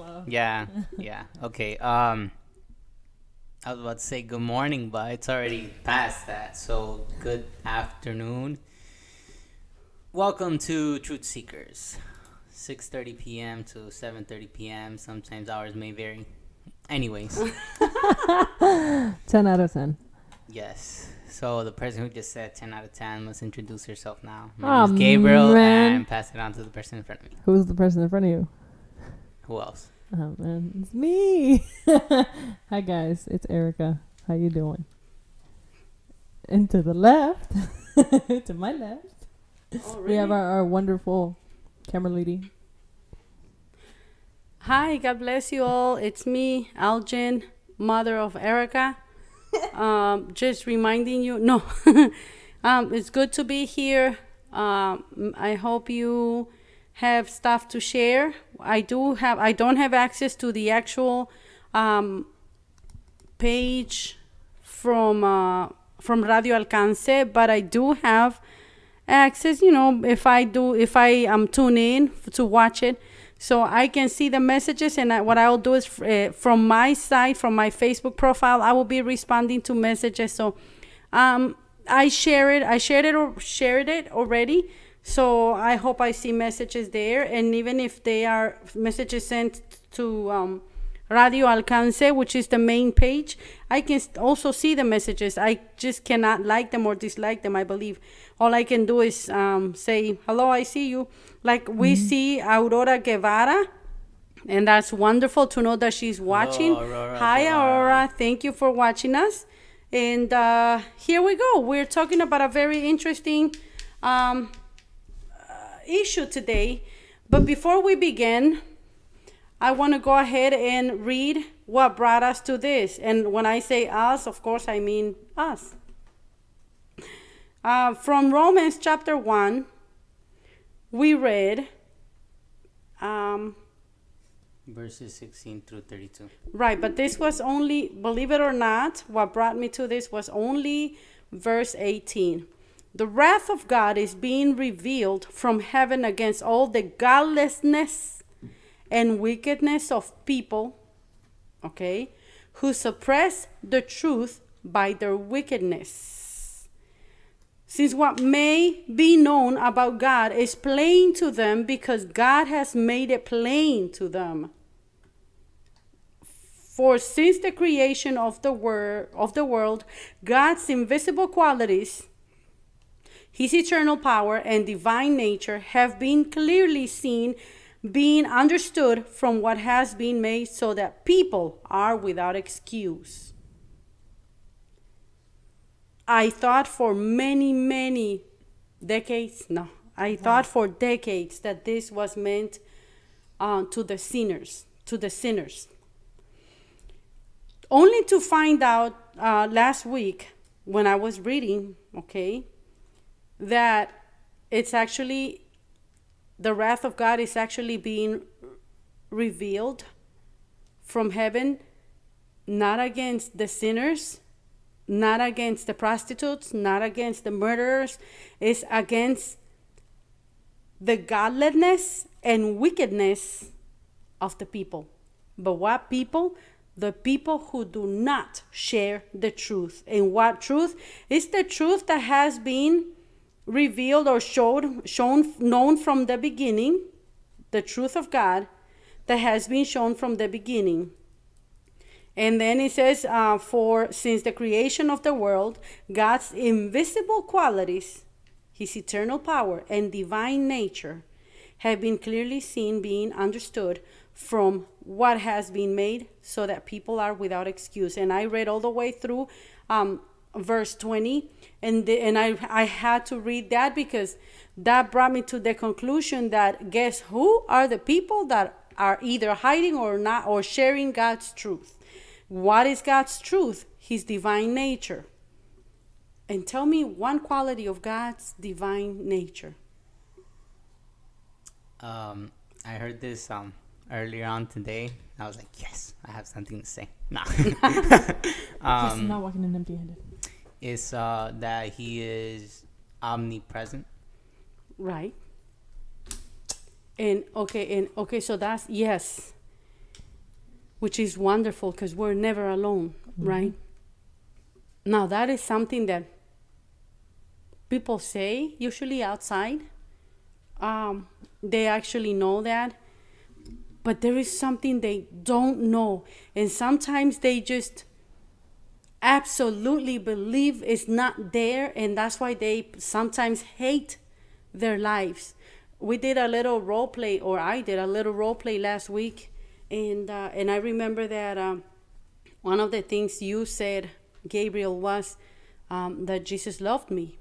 Wow. Yeah, yeah. Okay. I was about to say good morning, but it's already past that. So good afternoon. Welcome to Truth Seekers. 6:30 p.m. to 7:30 p.m. Sometimes hours may vary. Anyways, 10 out of 10. yes. So the person who just said 10 out of 10 must introduce herself now. My name is Gabriel, man. and pass it on to the person in front of me. Who's the person in front of you? Who else? Oh, man. It's me. Hi, guys. It's Erica. How you doing? And to the left, to my left, we have our wonderful camera lady. Hi, God bless you all. It's me, Algin, mother of Erica. Just reminding you, no, it's good to be here. I hope you have stuff to share. I don't have access to the actual page from Radio Alcance, but I do have access, if I am tuned in to watch it. So I can see the messages, and what I'll do is from my side, from my Facebook profile, I will be responding to messages. So I shared it already. So I hope I see messages there, and even if they are messages sent to Radio Alcance, which is the main page, I can also see the messages. I just cannot like them or dislike them, I believe. All I can do is say, hello, I see you. Like we see Aurora Guevara, and that's wonderful to know that she's watching. Hello, Hi, Guevara. Aurora. Thank you for watching us. And here we go. We're talking about a very interesting issue today. But before we begin, I want to go ahead and read what brought us to this. And when I say us, of course, I mean us. From Romans chapter 1, we read Verses 16 through 32. right, but this was only, believe it or not, what brought me to this was only verse 18. The wrath of God is being revealed from heaven against all the godlessness and wickedness of people, okay, who suppress the truth by their wickedness. Since what may be known about God is plain to them because God has made it plain to them. For since the creation of the world, God's invisible qualities, his eternal power and divine nature have been clearly seen, being understood from what has been made, so that people are without excuse. I thought for many decades, thought for decades that this was meant to the sinners. Only to find out last week when I was reading, okay, that it's actually, the wrath of God is actually being revealed from heaven, not against the sinners, not against the prostitutes, not against the murderers. It's against the godlessness and wickedness of the people. But what people? The people who do not share the truth. And what truth? It's the truth that has been revealed or known from the beginning. The truth of God that has been shown from the beginning. And then it says, for since the creation of the world, God's invisible qualities, his eternal power and divine nature have been clearly seen, being understood from what has been made, so that people are without excuse. And I read all the way through verse 20, and I had to read that because that brought me to the conclusion that guess who are the people that are either hiding or not, or sharing God's truth. What is God's truth? His divine nature. And tell me one quality of God's divine nature. I heard this earlier on today. I was like, yes, I have something to say. Nah. I'm not walking in empty-handed. It's that he is omnipresent. Right. And okay, so that's yes. which is wonderful because we're never alone, right? Now, that is something that people say, usually outside. They actually know that. But there is something they don't know. And sometimes they just absolutely believe it's not there. And that's why they sometimes hate their lives. We did a little role play, or I did a little role play last week. And I remember that one of the things you said, Gabriel, was that Jesus loved me.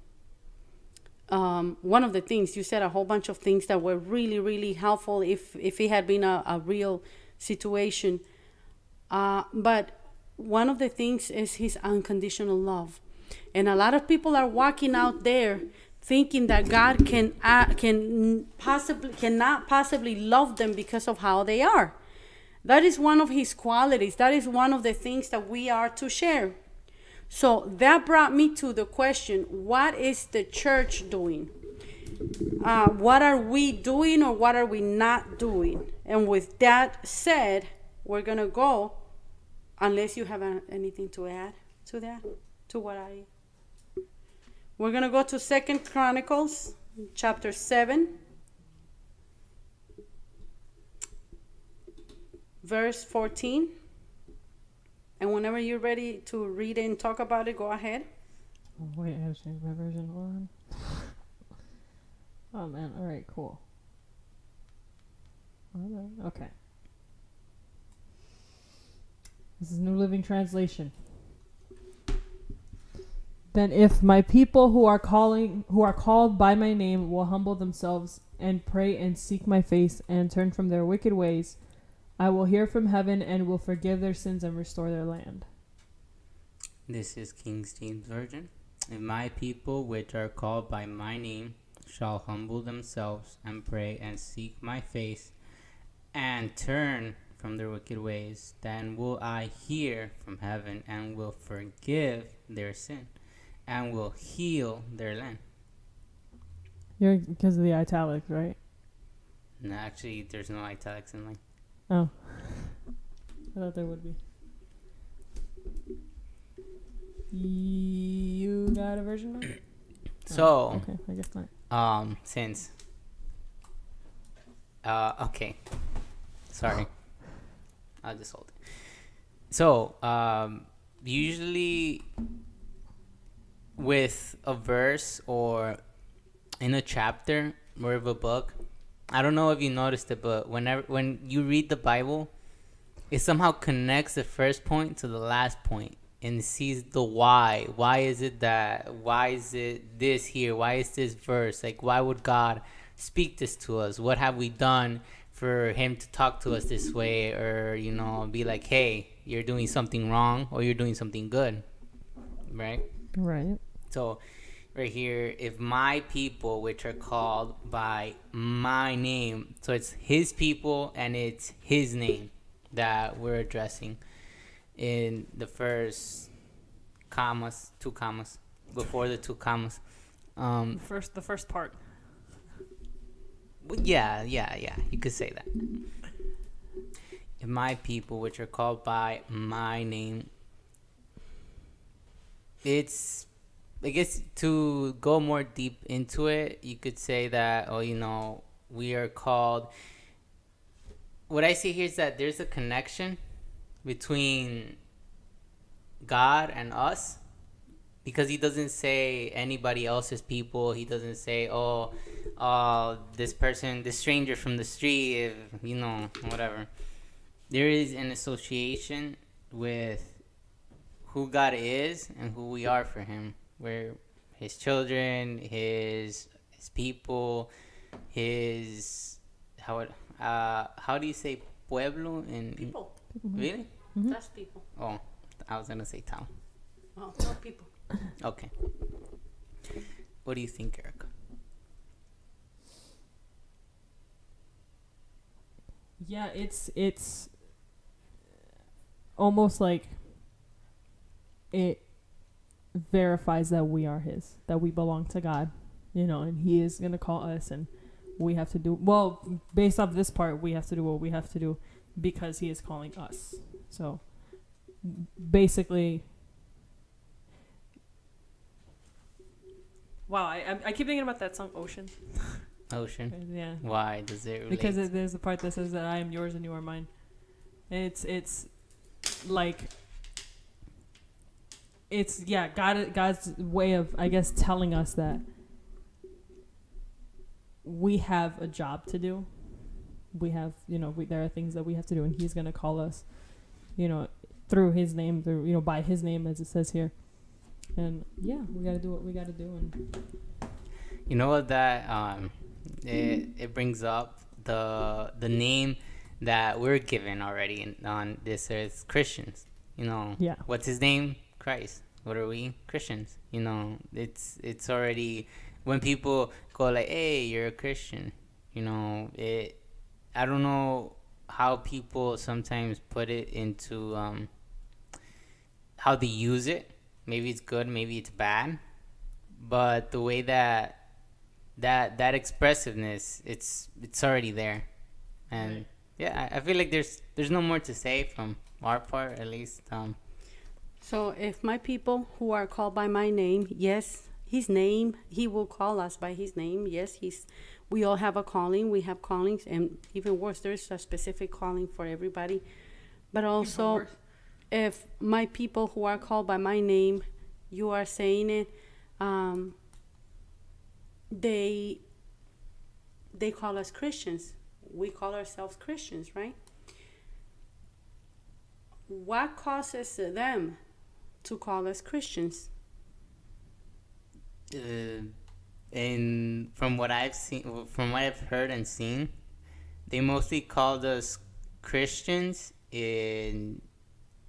One of the things you said, a whole bunch of things that were really, really helpful if it had been a real situation. But one of the things is his unconditional love. And a lot of people are walking out there thinking that God cannot possibly love them because of how they are. That is one of his qualities. That is one of the things that we are to share. So that brought me to the question, what is the church doing? What are we doing or what are we not doing? And with that said, we're going to go, unless you have anything to add to that, to what we're going to go to 2 Chronicles, chapter 7, verse 14. And whenever you're ready to read and talk about it, go ahead. Oh, wait, I have to change my version. Hold on. Oh, man. All right, cool. Okay. This is New Living Translation. Then if my people who are called by my name will humble themselves and pray and seek my face and turn from their wicked ways, I will hear from heaven and will forgive their sins and restore their land. This is King James Version. If my people, which are called by my name, shall humble themselves and pray and seek my face and turn from their wicked ways, then will I hear from heaven and will forgive their sin and will heal their land. You're because of the italics, right? No, actually, there's no italics in line. Oh. I thought there would be. You got a version of it? So, okay, I guess not. Since okay. Sorry. I'll just hold it. So, usually with a verse or in a chapter or of a book, I don't know if you noticed it, but when you read the Bible, it somehow connects the first point to the last point and sees the why. Why is it that? Why is it this here? Why is this verse? Like, why would God speak this to us? What have we done for him to talk to us this way? Or, you know, be like, hey, you're doing something wrong or you're doing something good. Right? Right. So right here, if my people, which are called by my name, so it's his people and it's his name that we're addressing in the first commas, 2 commas, before the 2 commas. The first part. Yeah, you could say that. If my people, which are called by my name, it's, I guess, to go more deep into it, you could say that, we are called. What I see here is that there's a connection between God and us, because he doesn't say anybody else's people. He doesn't say, this person, this stranger from the street, whatever. There is an association with who God is and who we are for him. We're his children, his people, his how do you say pueblo in people? Really? Mm-hmm. That's people. Oh, I was gonna say town. Oh, no, people. Okay. What do you think, Erica? Yeah, it's almost like it verifies that we are his, that we belong to God, and he is going to call us, and we have to do, well, based off this part, we have to do what we have to do because he is calling us. So basically, wow, I keep thinking about that song Ocean. Ocean. Yeah. Why does it relate? Because there's the part that says that I am yours and you are mine. And it's like, it's, yeah, God's way of, I guess, telling us that we have a job to do. We have, there are things that we have to do, and he's going to call us, through his name, through, by his name, as it says here. And yeah, we got to do what we got to do. And you know what, that it brings up the name that we're given already on this earth, Christians. Yeah. What's his name? Christ. What are we? Christians. It's already, when people go like, hey, you're a Christian, I don't know how people sometimes put it into how they use it. Maybe it's good, maybe it's bad, but the way that expressiveness, it's already there. And yeah, I feel like there's no more to say from our part, at least. So if my people who are called by my name, yes, his name, he will call us by his name. Yes, we all have a calling. We have callings, and even worse, there's a specific calling for everybody. But also, if my people who are called by my name, you are saying it, they call us Christians. We call ourselves Christians, right? What causes them to call us Christians? And from what I've seen, from what I've heard and seen, they mostly called us Christians in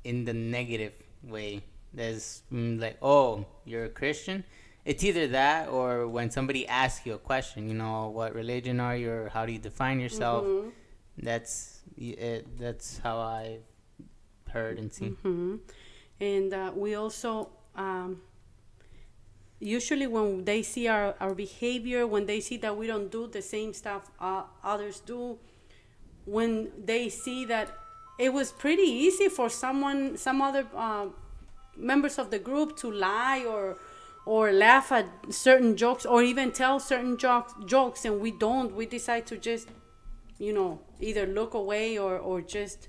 the negative way. There's like, oh, you're a Christian? It's either that, or when somebody asks you a question, what religion are you, or how do you define yourself? Mm-hmm. That's how I've heard and seen. Mm-hmm. And we also, usually when they see our behavior, when they see that we don't do the same stuff others do, when they see that it was pretty easy for some other members of the group to lie or laugh at certain jokes, or even tell certain jokes, and we decide to just, either look away or just,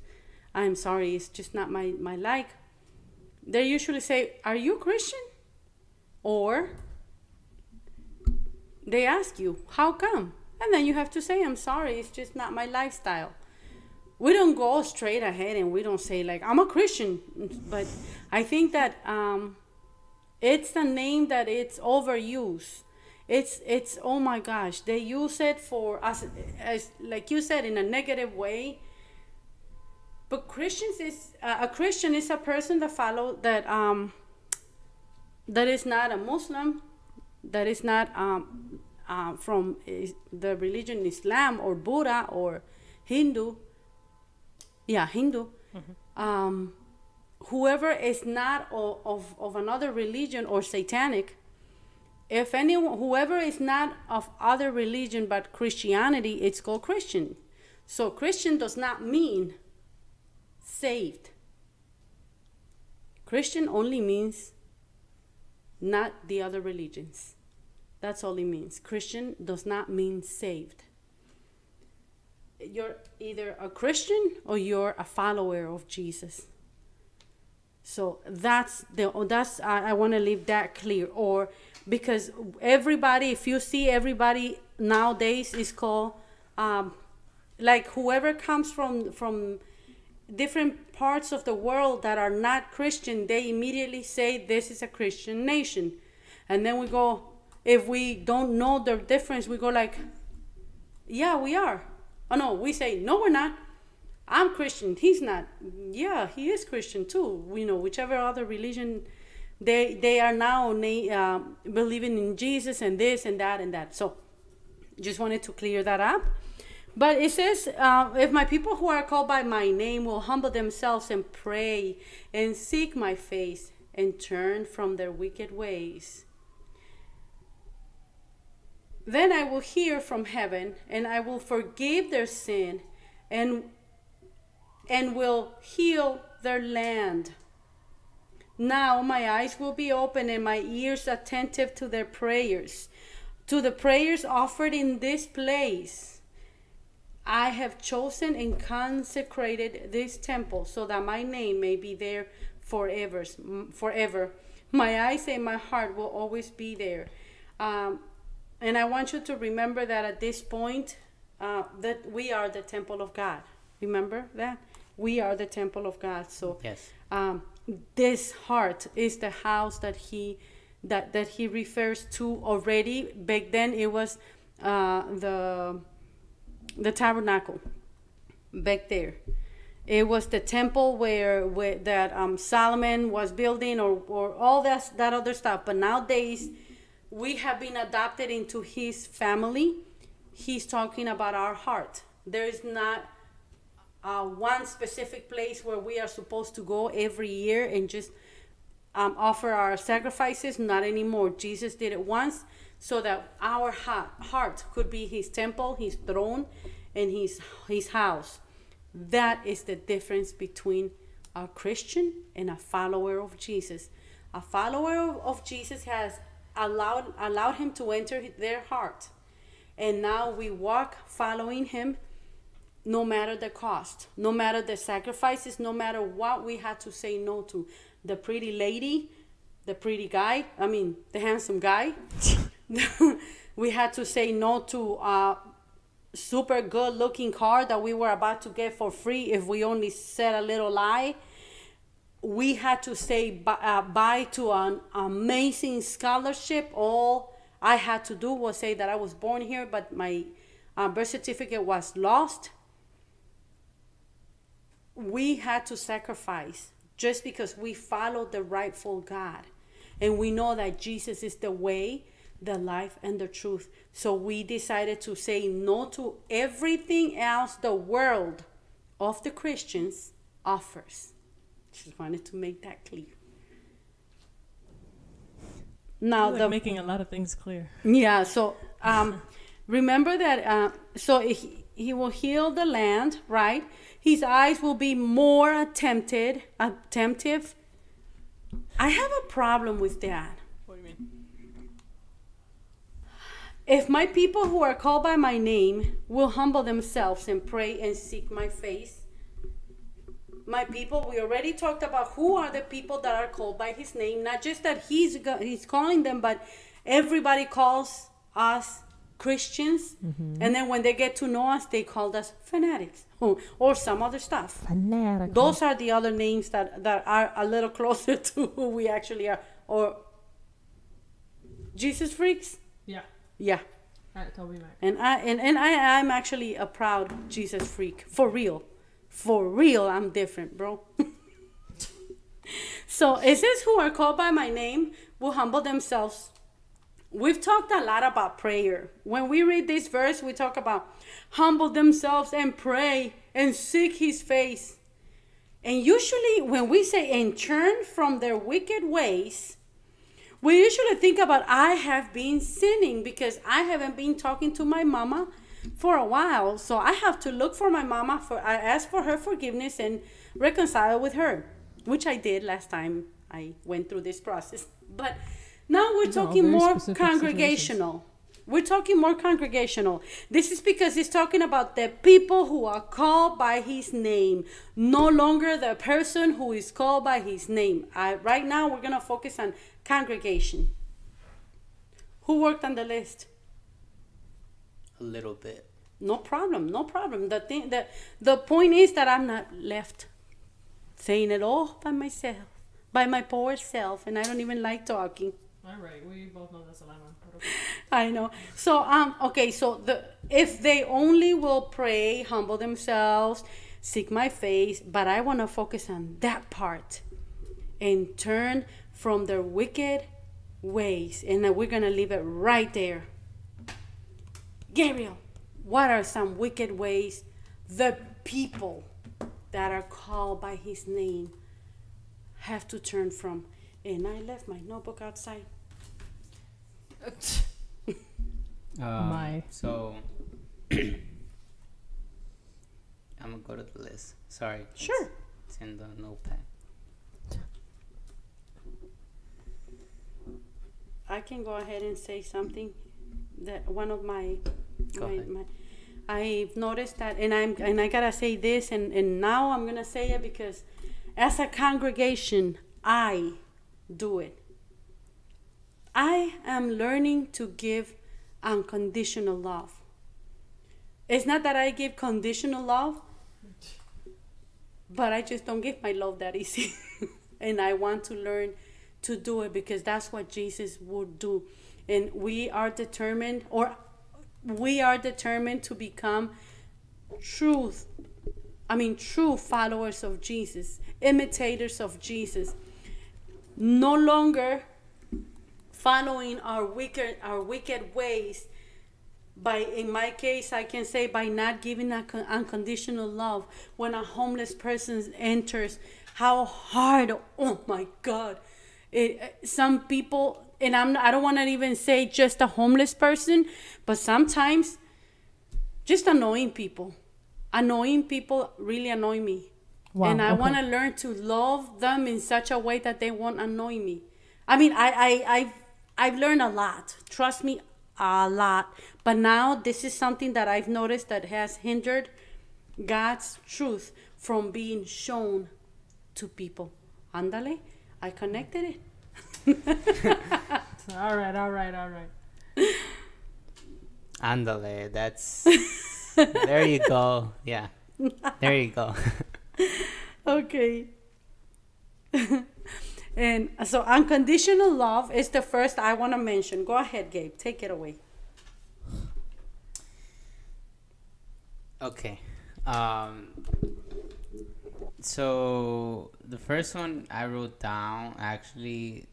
I'm sorry, it's just not my like. They usually say, are you Christian? Or they ask you, how come? And then you have to say, I'm sorry, it's just not my lifestyle. We don't go straight ahead and we don't say like, I'm a Christian. But I think that it's the name that it's overused. It's oh my gosh, they use it for us, as like you said, in a negative way. But Christians is a Christian is a person that that is not a Muslim, that is not from the religion Islam or Buddha or Hindu. Yeah, Hindu. Mm-hmm. Whoever is not of another religion or satanic, whoever is not of other religion but Christianity, it's called Christian. So Christian does not mean saved. Christian only means not the other religions. That's all it means. Christian does not mean saved. You're either a Christian or you're a follower of Jesus. So I want to leave that clear. Or because everybody, if you see everybody nowadays is called like whoever comes from different parts of the world that are not Christian, they immediately say this is a Christian nation. And then we go, if we don't know the difference, we go like, yeah, we are. Oh no, we say, no, we're not. I'm Christian, he's not. Yeah, he is Christian too. Whichever other religion, they are now believing in Jesus and this and that and that. So just wanted to clear that up. But it says, if my people who are called by my name will humble themselves and pray and seek my face and turn from their wicked ways, then I will hear from heaven and I will forgive their sin and and will heal their land. Now my eyes will be open and my ears attentive to their prayers, to the prayers offered in this place. I have chosen and consecrated this temple so that my name may be there forever. My eyes and my heart will always be there. And I want you to remember that at this point, that we are the temple of God. Remember that? We are the temple of God. So Yes. This heart is the house that he refers to already. Back then it was the tabernacle back there. It was the temple where that Solomon was building, or all that other stuff. But nowadays we have been adopted into his family. He's talking about our heart. There is not one specific place where we are supposed to go every year and just offer our sacrifices. Not anymore. Jesus did it once so that our heart could be his temple, his throne, and his house. That is the difference between a Christian and a follower of Jesus. A follower of Jesus has allowed him to enter their heart. And now we walk following him, no matter the cost, no matter the sacrifices, no matter what we had to say no to. The pretty lady, the pretty guy, the handsome guy. We had to say no to a super good looking car that we were about to get for free if we only said a little lie. We had to say bye to an amazing scholarship. All I had to do was say that I was born here, but my birth certificate was lost. We had to sacrifice just because we followed the rightful God. And we know that Jesus is the way, the life, and the truth. So we decided to say no to everything else the world of the Christians offers. Just wanted to make that clear. Now, You're making a lot of things clear. Yeah, so remember that, so he will heal the land, right? His eyes will be more attentive. I have a problem with that. What do you mean? If my people who are called by my name will humble themselves and pray and seek my face. My people, we already talked about who are the people that are called by his name. Not just that he's calling them, but everybody calls us Christians. Mm-hmm. And then when they get to know us, they called us fanatics or some other stuff. Fanatical. Those are the other names that are a little closer to who we actually are. Or Jesus freaks. Yeah. Yeah. Totally right. And I'm actually a proud Jesus freak. For real. For real, I'm different, bro. So it says, who are called by my name will humble themselves. We've talked a lot about prayer. When we read this verse, we talk about humble themselves and pray and seek his face. And usually when we say and turn from their wicked ways, we usually think about I have been sinning because I haven't been talking to my mama for a while. So I have to look for my mama. I ask for her forgiveness and reconcile with her, which I did last time I went through this process. But now we're talking more congregational. We're talking more congregational. This is because it's talking about the people who are called by his name, no longer the person who is called by his name. Right now we're going to focus on congregation. Who worked on the list? A little bit. No problem. The point is that I'm not left saying it all by myself, by my poor self, and I don't even like talking. All right, we both know that's a lemon. Okay. I know. So okay. So if they only will pray, humble themselves, seek my face, but I want to focus on that part, and turn from their wicked ways, and then we're gonna leave it right there. Gabriel, what are some wicked ways the people that are called by his name have to turn from? And I left my notebook outside. So I'm go to the list. Sorry. Sure. It's in the notepad. I can go ahead and say something that one of my, Go ahead. I've noticed that, and I gotta say this, and now I'm gonna say it because as a congregation, I do it. I am learning to give unconditional love. It's not that I give conditional love, but I just don't give my love that easy. And I want to learn to do it because that's what Jesus would do. And we are determined to become true followers of Jesus, imitators of Jesus. No longer following our wicked ways. In my case, I can say by not giving unconditional love. When a homeless person enters, how hard, oh my God. Some people, and I don't want to even say just a homeless person, but sometimes just annoying people really annoy me. Wow, and I want to learn to love them in such a way that they won't annoy me. I mean, I've learned a lot. Trust me, a lot. But now this is something that I've noticed that has hindered God's truth from being shown to people. Ándale, I connected it. All right. Ándale, that's... There you go. Yeah. There you go. Okay. And so unconditional love is the first I want to mention. Go ahead, Gabe. Take it away. Okay. So the first one I wrote down actually,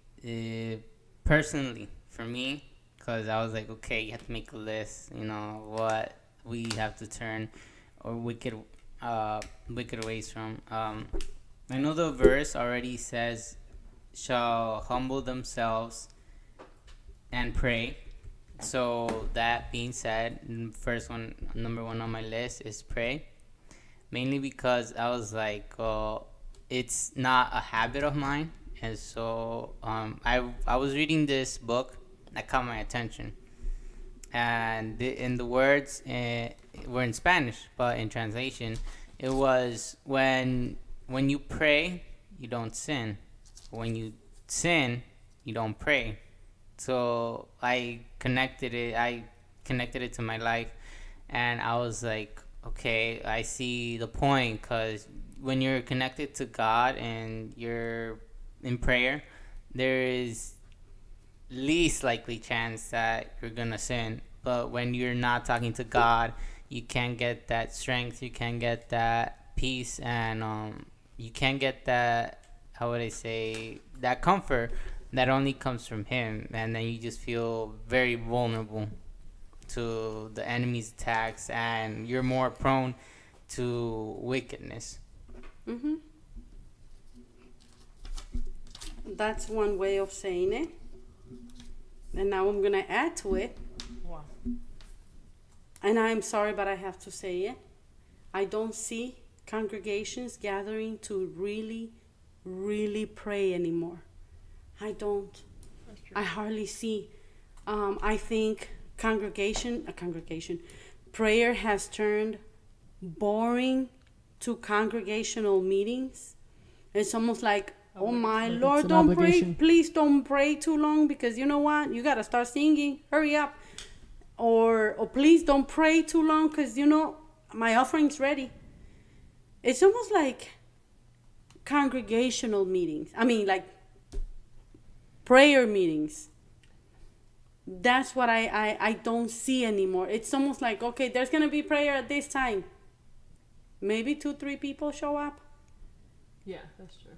personally for me, because I was like, okay, you have to make a list, what we have to turn or wicked ways from. I know the verse already says, shall humble themselves and pray. So that being said, number one on my list is pray. Mainly because I was like, it's not a habit of mine. And so I was reading this book that caught my attention. And in the words were in Spanish, but in translation, it was when you pray, you don't sin. When you sin, you don't pray. So I connected it to my life, and I was like, okay, I see the point, because when you're connected to God and you're in prayer, there is least likely chance that you're gonna sin. But when you're not talking to God, you can't get that strength, you can't get that peace, and you can't get that, how would I say, that comfort that only comes from Him. And then you just feel very vulnerable to the enemy's attacks, and you're more prone to wickedness. Mm-hmm. That's one way of saying it. And now I'm going to add to it. Wow. And I'm sorry, but I have to say it. I don't see congregations gathering to really, really pray anymore. I don't. I hardly see. I think prayer has turned boring to congregational meetings. It's almost like, oh my Lord, don't pray. Please don't pray too long, because you know what? You got to start singing. Hurry up. Or please don't pray too long, because, my offering's ready. It's almost like congregational meetings. I mean, like prayer meetings. That's what I don't see anymore. It's almost like, okay, there's going to be prayer at this time. Maybe 2-3 people show up. Yeah, that's true.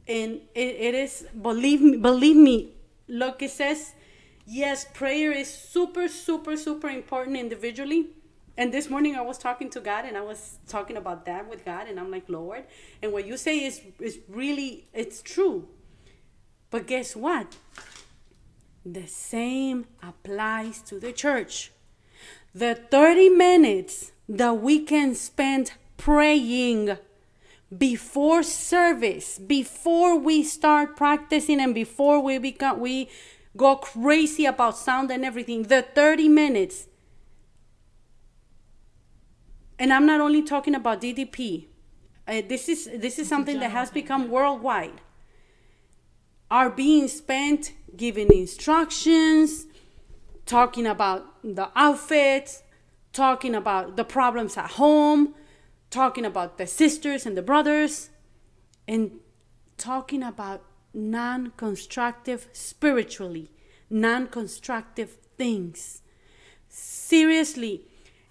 And it is, believe me, look, it says, yes, prayer is super, super, super important individually. And this morning I was talking to God, and I was talking about that with God, and I'm like, Lord, and what you say is really, it's true. But guess what? The same applies to the church. The 30 minutes that we can spend praying before service, before we start practicing and before we go crazy about sound and everything, the 30 minutes. And I'm not only talking about DDP. This is something that has become worldwide. Are being spent giving instructions, talking about the outfits, talking about the problems at home, talking about the sisters and the brothers, and talking about non-constructive, spiritually, non-constructive things. Seriously,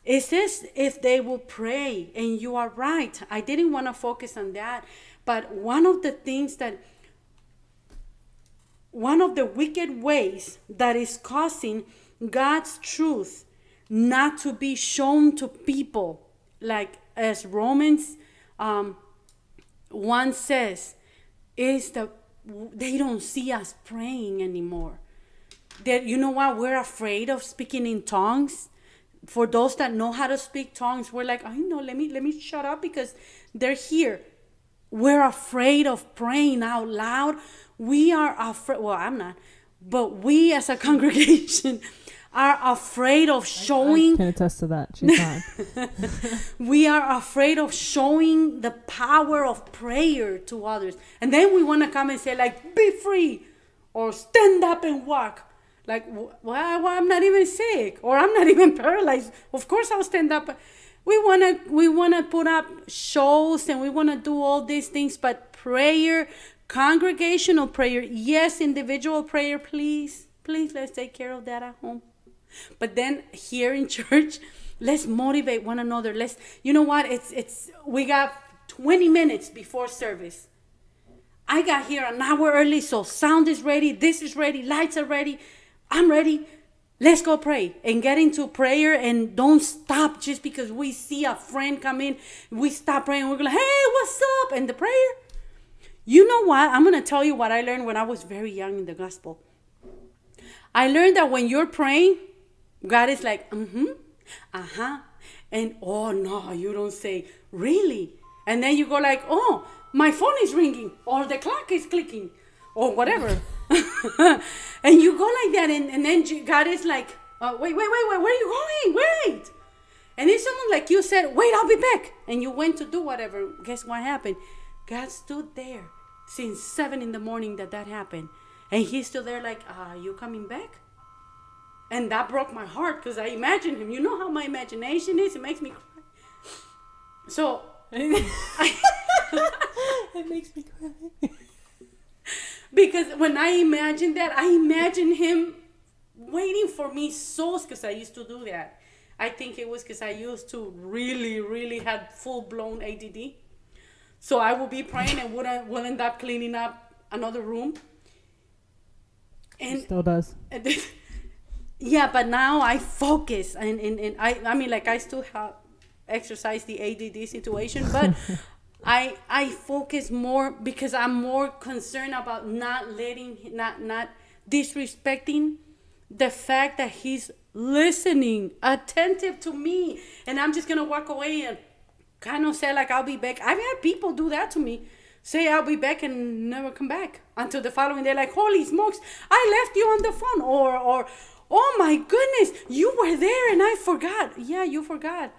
it says if they will pray, and you are right. I didn't want to focus on that, but one of the wicked ways that is causing God's truth not to be shown to people, like as Romans 1 says, is that they don't see us praying anymore. That, you know what, we're afraid of speaking in tongues. For those that know how to speak tongues, we're like, I know, let me shut up because they're here. We're afraid of praying out loud. We are afraid, well, I'm not, but we as a congregation are afraid of showing. I can attest to that. She's not. We are afraid of showing the power of prayer to others. And then we want to come and say, like, be free or stand up and walk. Like, well, I'm not even sick or I'm not even paralyzed. Of course I'll stand up. We want to put up shows and we want to do all these things, but prayer, congregational prayer, yes, individual prayer, please, let's take care of that at home. But then here in church, let's motivate one another. You know what? We got 20 minutes before service. I got here an hour early, so sound is ready, this is ready, lights are ready. I'm ready. Let's go pray and get into prayer, and don't stop just because we see a friend come in. We stop praying. We're like, hey, what's up? And the prayer. You know what? I'm going to tell you what I learned when I was very young in the gospel. I learned that when you're praying, God is like, and oh no, you don't say, really? And then you go like, oh, my phone is ringing, or the clock is clicking, or whatever. And you go like that, and then God is like, wait, where are you going? Wait. And then someone like you said, wait, I'll be back. And you went to do whatever. Guess what happened? God stood there since 7 a.m. that happened. And he's still there like, you coming back? And that broke my heart because I imagined him. You know how my imagination is? It makes me cry. So, it makes me cry. Because when I imagine that, I imagine him waiting for me souls, because I used to do that. I think it was because I used to really had full-blown ADD. So I would be praying and would end up cleaning up another room. And she still does. Yeah, but now I focus. And I mean, like, I still have exercised the ADD situation, but I focus more because I'm more concerned about not disrespecting the fact that he's listening, attentive to me. And I'm just going to walk away and kind of say like, I'll be back. I've had people do that to me. Say I'll be back and never come back until the following day. Like, holy smokes, I left you on the phone. Or oh my goodness, you were there and I forgot. Yeah, you forgot.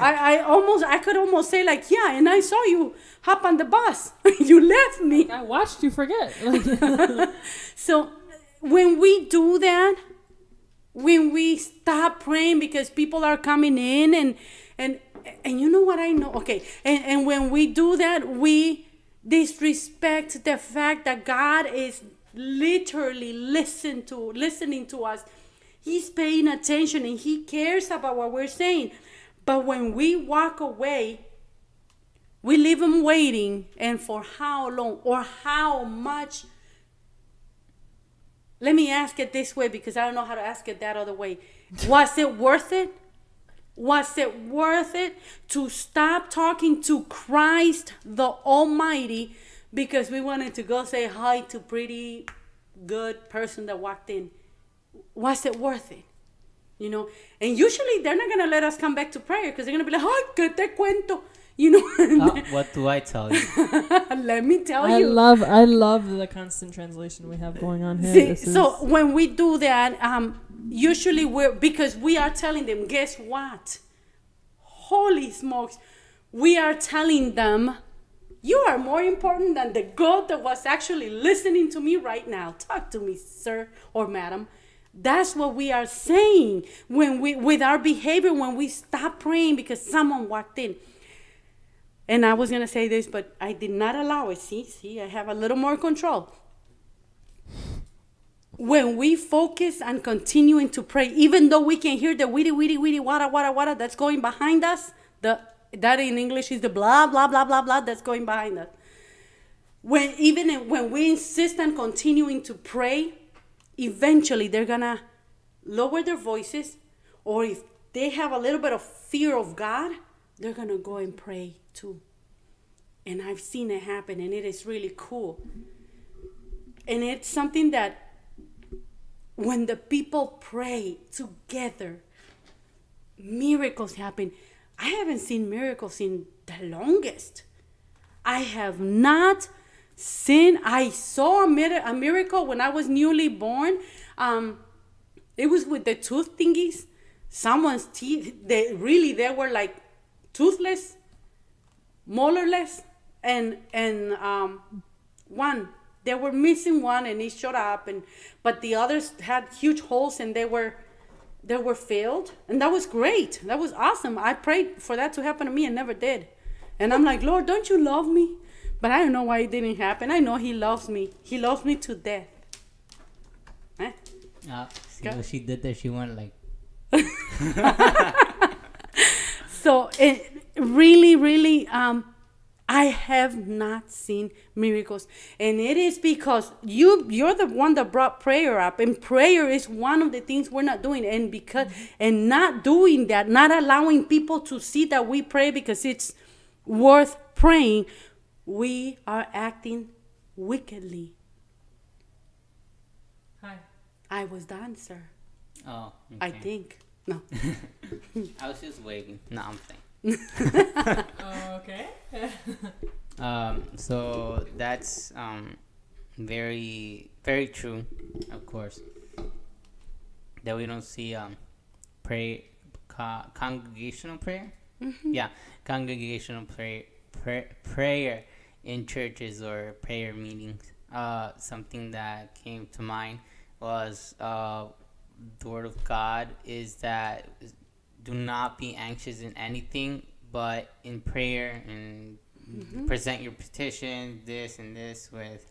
I could almost say like, yeah, and I saw you hop on the bus. You left me. I watched you forget. So when we do that, when we stop praying because people are coming in and you know what I know? Okay. And when we do that, we disrespect the fact that God is literally listening to us. He's paying attention and he cares about what we're saying. But when we walk away, we leave him waiting. And for how long or how much? Let me ask it this way because I don't know how to ask it that other way. Was it worth it? Was it worth it to stop talking to Christ the Almighty because we wanted to go say hi to pretty good person that walked in? Was it worth it? You know, and usually they're not going to let us come back to prayer because they're going to be like, "Ay, que te cuento." You know, what do I tell you? Let me tell I you. I love the constant translation we have going on here. See, so when we do that, usually because we are telling them, guess what? Holy smokes, we are telling them, you are more important than the God that was actually listening to me right now. Talk to me, sir or madam. That's what we are saying when with our behavior, when we stop praying because someone walked in. And I was going to say this, but I did not allow it. See, I have a little more control. When we focus on continuing to pray, even though we can hear the weedy, wada, that's going behind us, that in English is the blah, blah, blah, blah, blah, that's going behind us. When we insist on continuing to pray, eventually they're going to lower their voices, or if they have a little bit of fear of God, they're going to go and pray too. And I've seen it happen, and it is really cool. And it's something that when the people pray together, miracles happen. I haven't seen miracles in the longest. I have not seen. I saw a miracle when I was newly born. It was with the tooth thingies. Someone's teeth, they were like toothless, mollarless, and one. They were missing one, and it showed up, but the others had huge holes, and they were filled, and that was great. That was awesome. I prayed for that to happen to me, and never did. And I'm like, Lord, don't you love me? But I don't know why it didn't happen. I know He loves me. He loves me to death. See what she did there? She went like. So it really, I have not seen miracles, and it is because you're the one that brought prayer up, and prayer is one of the things we're not doing, and not doing that, not allowing people to see that we pray because it's worth praying, we are acting wickedly. Hi. I was done, sir. Oh, okay. I think. No. I was just waving. No, I'm saying. Okay. So that's very, very true, of course, that we don't see congregational prayer. Mm-hmm. Yeah, congregational prayer in churches or prayer meetings. Something that came to mind was the Word of God is that do not be anxious in anything, but in prayer and present your petition, this and this, with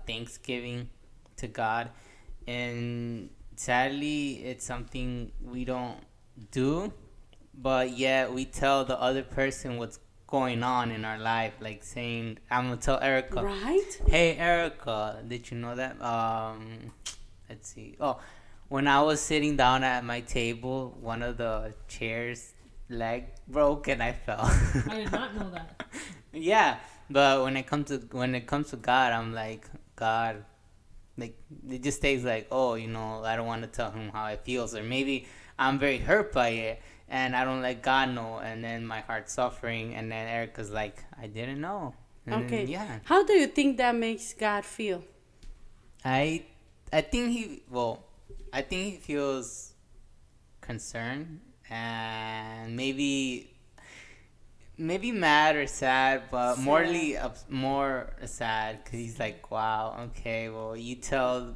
thanksgiving to God. And sadly, it's something we don't do, but yet we tell the other person what's going on in our life, like saying, I'm gonna tell Erica, Right? Hey Erica, did you know that let's see, when I was sitting down at my table, one of the chairs leg broke and I fell. I did not know that. Yeah, but when it comes to God, I'm like, God, like it just stays like, I don't want to tell him how it feels, or maybe I'm very hurt by it and I don't let God know, and then my heart's suffering, and then Erica's like, I didn't know. And Okay. then, yeah. How do you think that makes God feel? I think he feels concerned and maybe mad or sad, but Sad. more sad, because he's like, wow, okay, well, you tell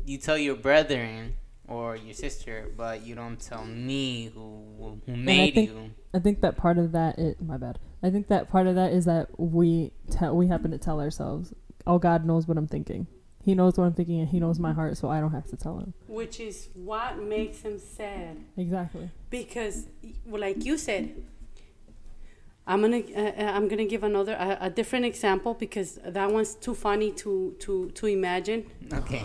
your brethren or your sister, but you don't tell me who made you. I think that part of that is my bad. I think that part of that is that we happen to tell ourselves, oh, God knows what I'm thinking. He knows what I'm thinking, and He knows my heart, so I don't have to tell Him. Which is what makes him sad. Exactly. Because, like you said, I'm gonna give a different example, because that one's too funny to imagine. Okay.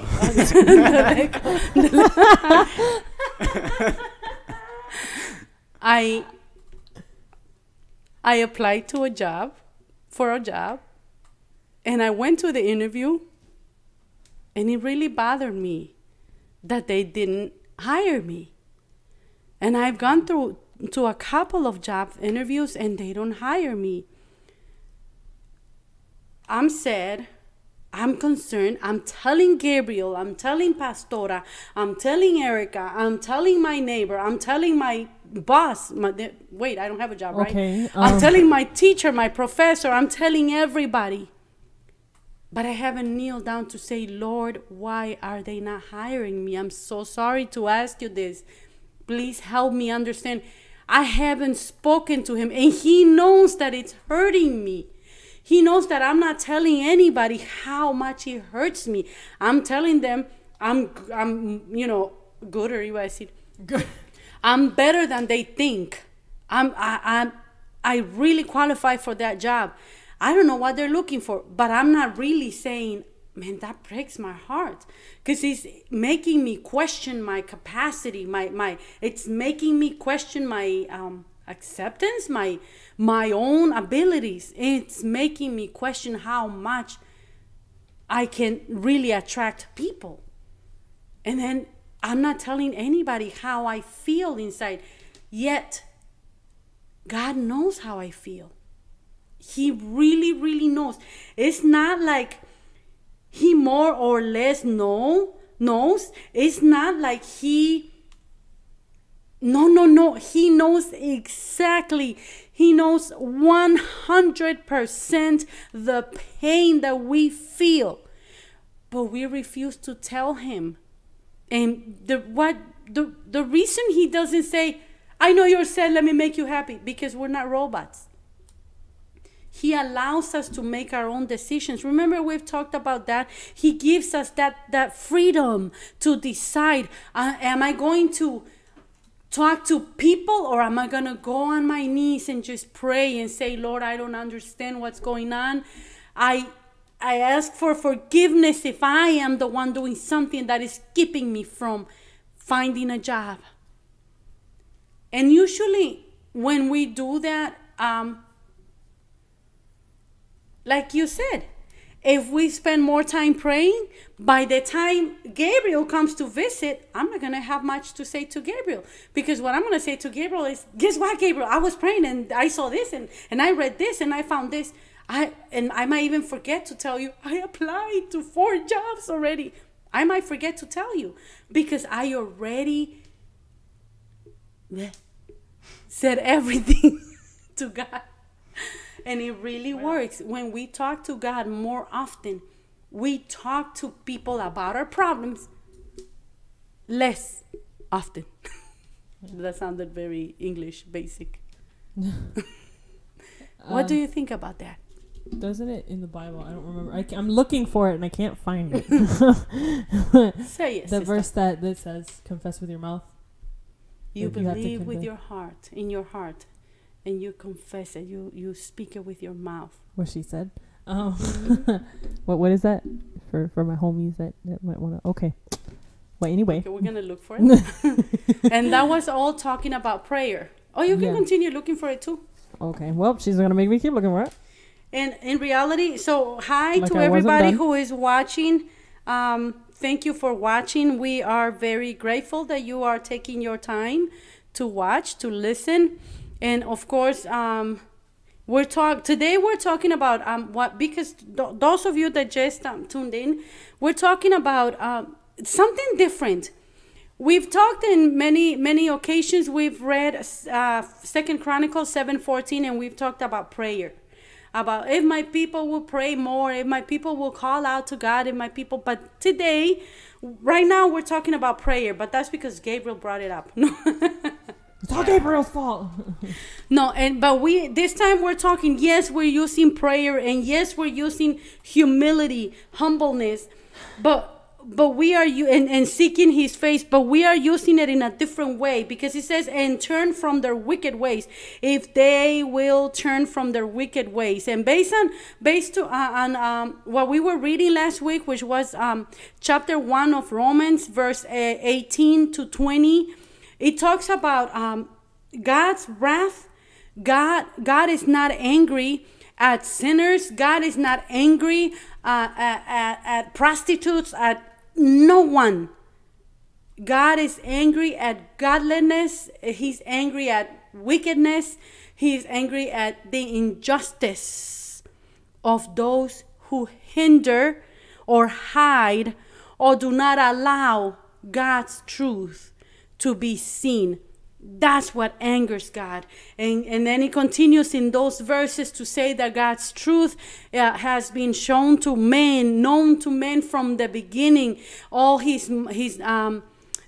I applied for a job, and I went to the interview, and it really bothered me that they didn't hire me. And I've gone through to a couple of job interviews and they don't hire me. I'm sad. I'm concerned. I'm telling Gabriel. I'm telling Pastora. I'm telling Erica. I'm telling my neighbor. I'm telling my boss. Wait, I don't have a job, Okay, right? I'm telling my teacher, my professor. I'm telling everybody. But I haven't kneeled down to say, Lord, why are they not hiring me? I'm so sorry to ask you this. Please help me understand. I haven't spoken to him, and he knows that it's hurting me. He knows that I'm not telling anybody how much it hurts me. I'm telling them I'm good, or you guys see, good. I'm better than they think. I really qualify for that job. I don't know what they're looking for, but I'm not really saying, man, that breaks my heart, because it's making me question my capacity. It's making me question my acceptance, my own abilities. It's making me question how much I can really attract people. And then I'm not telling anybody how I feel inside. Yet, God knows how I feel. He really, really knows. It's not like he more or less knows. It's not like he... No. He knows exactly. He knows 100% the pain that we feel. But we refuse to tell him. And the reason he doesn't say, I know you're sad, let me make you happy, because we're not robots. He allows us to make our own decisions. Remember, we've talked about that. He gives us that freedom to decide, am I going to talk to people, or am I going to go on my knees and just pray and say, Lord, I don't understand what's going on. I ask for forgiveness if I am the one doing something that is keeping me from finding a job. And usually when we do that, like you said, if we spend more time praying, by the time Gabriel comes to visit, I'm not going to have much to say to Gabriel. Because what I'm going to say to Gabriel is, guess what, Gabriel? I was praying and I saw this and I read this and I found this. I might even forget to tell you, I applied to 4 jobs already. I might forget to tell you because I already said everything to God. And it really works. When we talk to God more often, we talk to people about our problems less often. That sounded very English, basic. What do you think about that? Doesn't it in the Bible? I don't remember. I'm looking for it and I can't find it. Say it. The verse that says, confess with your mouth. You believe with your heart, in your heart. And you confess it. You speak it with your mouth. What she said. What is that for my homies that might want to? Okay. Well, anyway, okay, we're gonna look for it. And that was all talking about prayer. Oh, you can continue looking for it too. Okay. Well, she's gonna make me keep looking for it. And in reality, so hi to everybody who is watching. Thank you for watching. We are very grateful that you are taking your time to watch, to listen. And of course, today we're talking about because those of you that just tuned in, we're talking about something different. We've talked in many occasions. We've read 2 Chronicles 7:14, and we've talked about prayer, about if my people will pray more, if my people will call out to God, But today, right now, we're talking about prayer. But that's because Gabriel brought it up. It's all Gabriel's fault. No, but this time we're talking, yes, we're using prayer, and yes, we're using humility, humbleness, but we are and seeking his face, but we are using it in a different way, because it says, and turn from their wicked ways, if they will turn from their wicked ways. And based on what we were reading last week, which was chapter 1 of Romans, verse 18 to 20, it talks about God's wrath. God is not angry at sinners. God is not angry at prostitutes, at no one. God is angry at godliness. He's angry at wickedness. He's angry at the injustice of those who hinder or hide or do not allow God's truth to be seen. That's what angers God. And then he continues in those verses to say that God's truth has been shown to men, known to men from the beginning. All his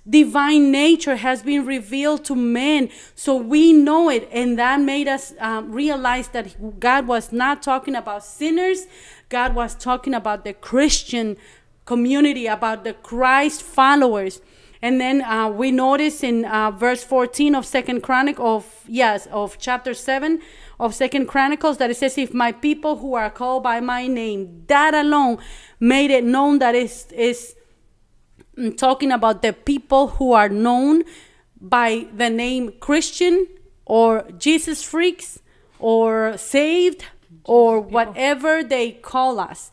divine nature has been revealed to men. So we know it. And that made us realize that God was not talking about sinners. God was talking about the Christian community, about the Christ followers. And then we notice in verse 14 of of chapter 7 of 2 Chronicles that it says, if my people who are called by my name, that alone made it known that is talking about the people who are known by the name Christian or Jesus freaks or saved or whatever they call us.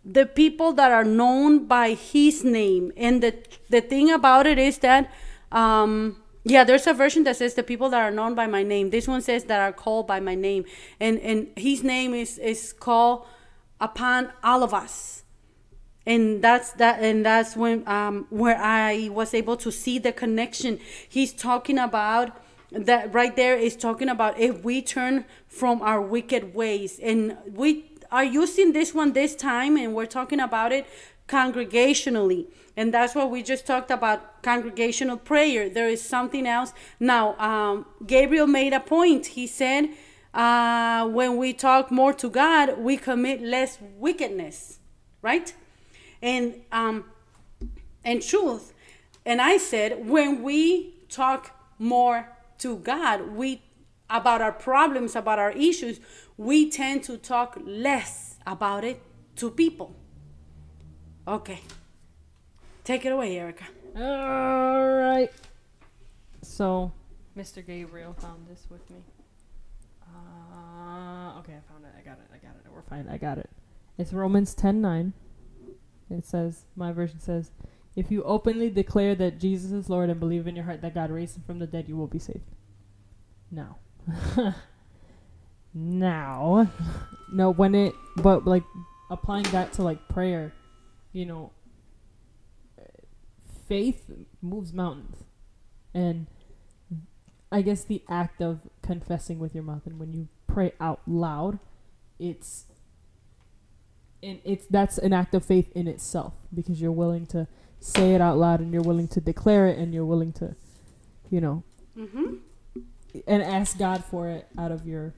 The people that are known by his name. And the thing about it is that, there's a version that says the people that are known by my name. This one says that are called by my name. And his name is called upon all of us. And that's when where I was able to see the connection. He's talking about that right there is talking about if we turn from our wicked ways. And we are using this one this time, and we're talking about it congregationally. And that's what we just talked about, congregational prayer. There is something else. Now, Gabriel made a point. He said, when we talk more to God, we commit less wickedness, right? And truth. And I said, when we talk more to God, about our problems, about our issues, we tend to talk less about it to people. Okay. Take it away, Erica. All right. So, Mr. Gabriel found this with me. Okay, I found it. I got it. We're fine. I got it. It's Romans 10:9. It says, my version says, if you openly declare that Jesus is Lord and believe in your heart that God raised him from the dead, you will be saved. Now. But like applying that to like prayer, faith moves mountains. And I guess the act of confessing with your mouth and when you pray out loud, that's an act of faith in itself, because you're willing to say it out loud and you're willing to declare it and you're willing to, and ask God for it out of your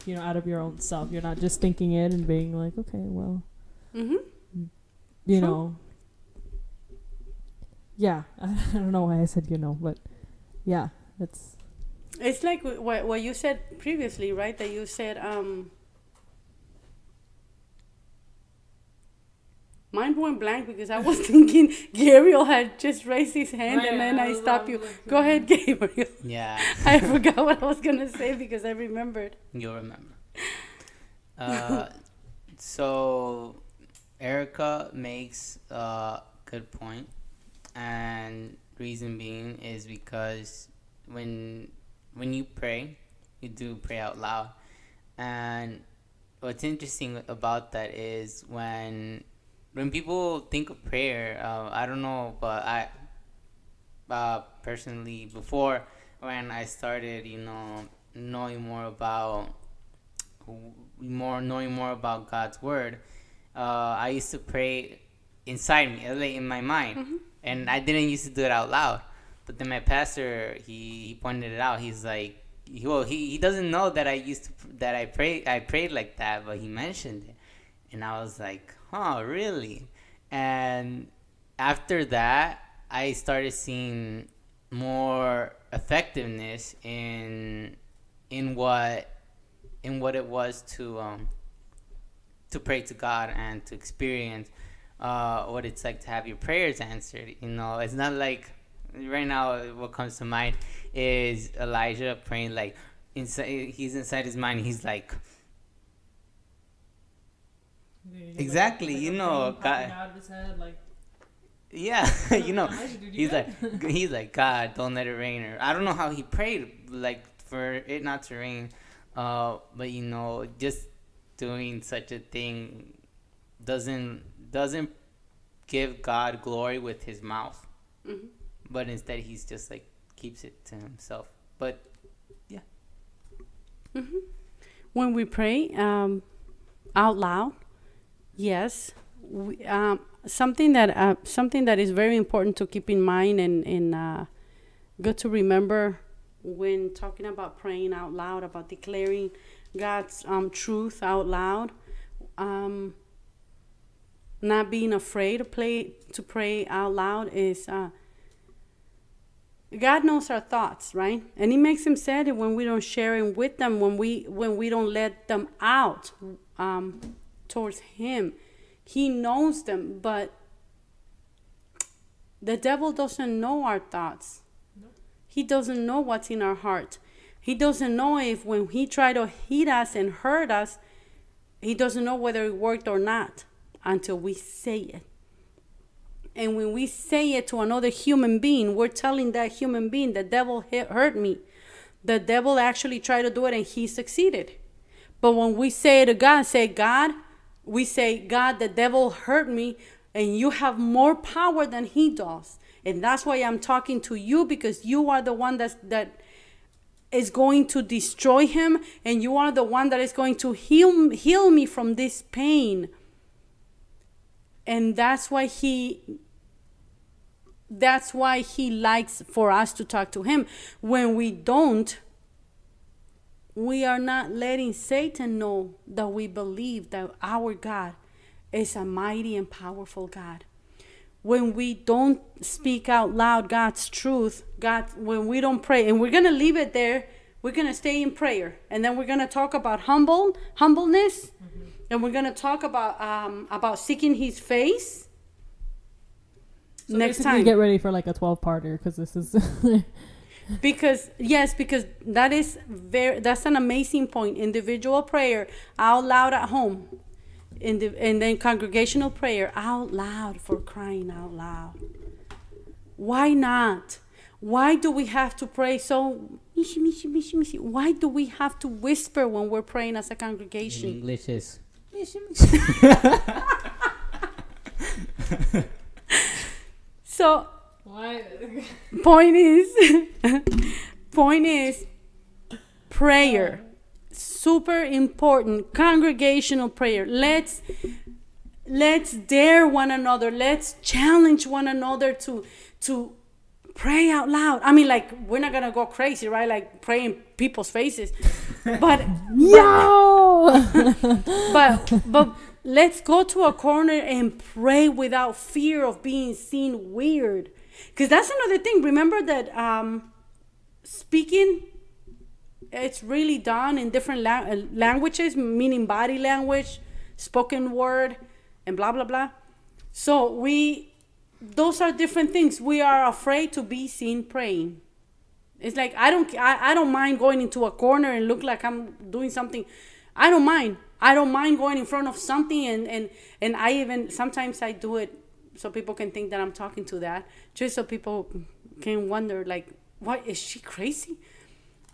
own self. You're not just thinking it and being like, okay, well, yeah. I don't know why I said but yeah, it's like what you said previously, right? That you said, mine went blank because I was thinking Gabriel had just raised his hand, and then I stopped you. Go ahead, Gabriel. Yeah. I forgot what I was going to say because I remembered. You'll remember. So Erica makes a good point, and reason being is because when you pray, you do pray out loud. And what's interesting about that is when people think of prayer, I don't know, but I personally, before when I started, knowing more about God's word, I used to pray inside me, like in my mind, and I didn't used to do it out loud. But then my pastor, he pointed it out. He's like, he doesn't know that I prayed like that, but he mentioned it, and I was like, huh, really? And after that, I started seeing more effectiveness in what it was to pray to God and to experience what it's like to have your prayers answered. It's not like right now what comes to mind is Elijah praying like he's inside his mind. He's like, exactly, God. Out of his head, like. Yeah, you know, he's like, God, don't let it rain. Or I don't know how he prayed, like for it not to rain. But you know, just doing such a thing doesn't give God glory with his mouth, but instead he's just like keeps it to himself. But yeah, When we pray out loud, yes, something that is very important to keep in mind and good to remember when talking about praying out loud, about declaring God's truth out loud, not being afraid to pray out loud is God knows our thoughts, right? And He makes them sad when we don't share Him with them, when we don't let them out towards Him. He knows them, but the devil doesn't know our thoughts. Nope. He doesn't know what's in our heart. He doesn't know if when he tried to hit us and hurt us, he doesn't know whether it worked or not until we say it. And when we say it to another human being, we're telling that human being, the devil hurt me. The devil actually tried to do it and he succeeded. But when we say it to God, we say, God, the devil hurt me and you have more power than he does. And that's why I'm talking to you, because you are the one that is going to destroy him, and you are the one that is going to heal me from this pain. And that's why he likes for us to talk to him. When we don't, we are not letting Satan know that we believe that our God is a mighty and powerful God. When we don't speak out loud God's truth, when we don't pray, and we're going to leave it there, we're going to stay in prayer. And then we're going to talk about humbleness, and we're going to talk about seeking his face so next time. Get ready for like a 12-parter, because this is... Because that's an amazing point. Individual prayer out loud at home, and then congregational prayer out loud, for crying out loud. Why not? Why do we have to pray so? Why do we have to whisper when we're praying as a congregation? In English is. So. Why? Point is prayer. Super important. Congregational prayer. Let's dare one another. Let's challenge one another to pray out loud. I mean, like, we're not gonna go crazy, right? Like praying people's faces. But but let's go to a corner and pray without fear of being seen weird. Because that's another thing. Remember that speaking, it's really done in different languages, meaning body language, spoken word, and blah, blah, blah. So those are different things. We are afraid to be seen praying. It's like, I don't mind going into a corner and look like I'm doing something. I don't mind. I don't mind going in front of something, and I even, sometimes I do it so people can think that I'm talking to that, just so people can wonder, like, what, is she crazy?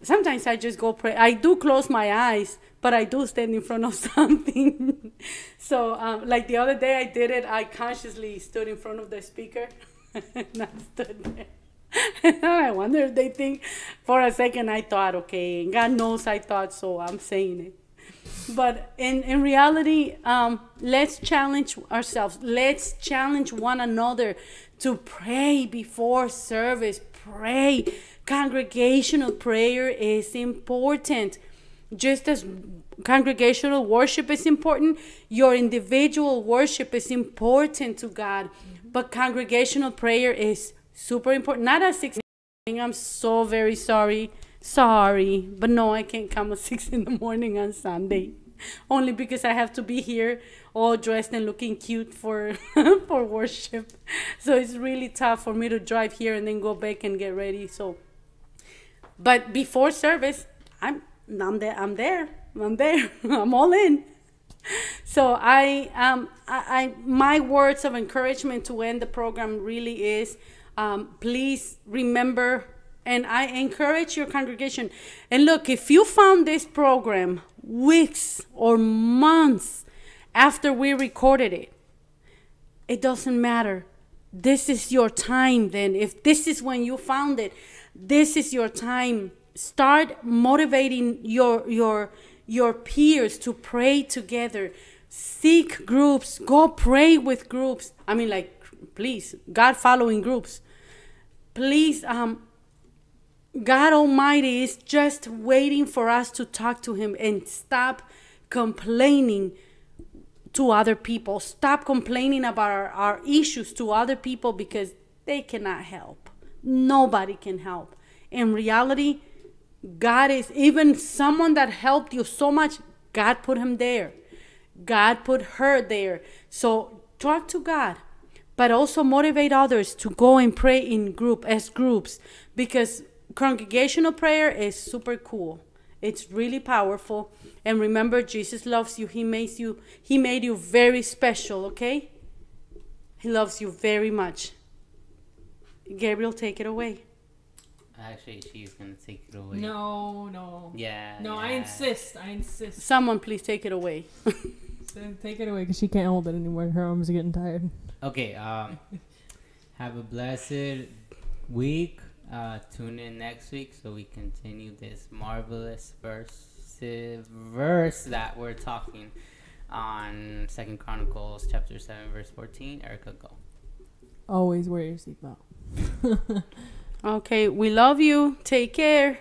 Sometimes I just go pray. I do close my eyes, but I do stand in front of something. So, like the other day I did it, I consciously stood in front of the speaker, and I stood there. And I wonder if they think, for a second I thought, okay, God knows I thought, so I'm saying it. But in reality, let's challenge ourselves. Let's challenge one another to pray before service. Pray. Congregational prayer is important. Just as congregational worship is important, your individual worship is important to God. But congregational prayer is super important. Not at 6 a.m. I'm so very sorry. Sorry, but no, I can't come at 6 in the morning on Sunday. Only because I have to be here all dressed and looking cute for for worship. So it's really tough for me to drive here and then go back and get ready. So, but before service, I'm there. I'm all in. So my words of encouragement to end the program really is, please remember, and I encourage your congregation. And look, if you found this program weeks or months after we recorded it, it doesn't matter. This is your time then. If this is when you found it, this is your time. Start motivating your peers to pray together. Seek groups. Go pray with groups. I mean, like, please, God following groups. Please, God Almighty is just waiting for us to talk to Him and stop complaining to other people. Stop complaining about our issues to other people because they cannot help. Nobody can help. In reality, God is, even someone that helped you so much, God put him there. God put her there. So talk to God, but also motivate others to go and pray in groups, because congregational prayer is super cool. It's really powerful. And remember, Jesus loves you. He made you very special, okay? He loves you very much. Gabriel, take it away. Actually, she's going to take it away. No. Yeah. No, yeah. I insist. Someone please take it away. Take it away because she can't hold it anymore. Her arms are getting tired. Okay. Have a blessed week. Tune in next week so we continue this marvelous verse that we're talking on 2 Chronicles chapter 7 verse 14. Erica, go. Always wear your seatbelt. Okay, we love you. Take care.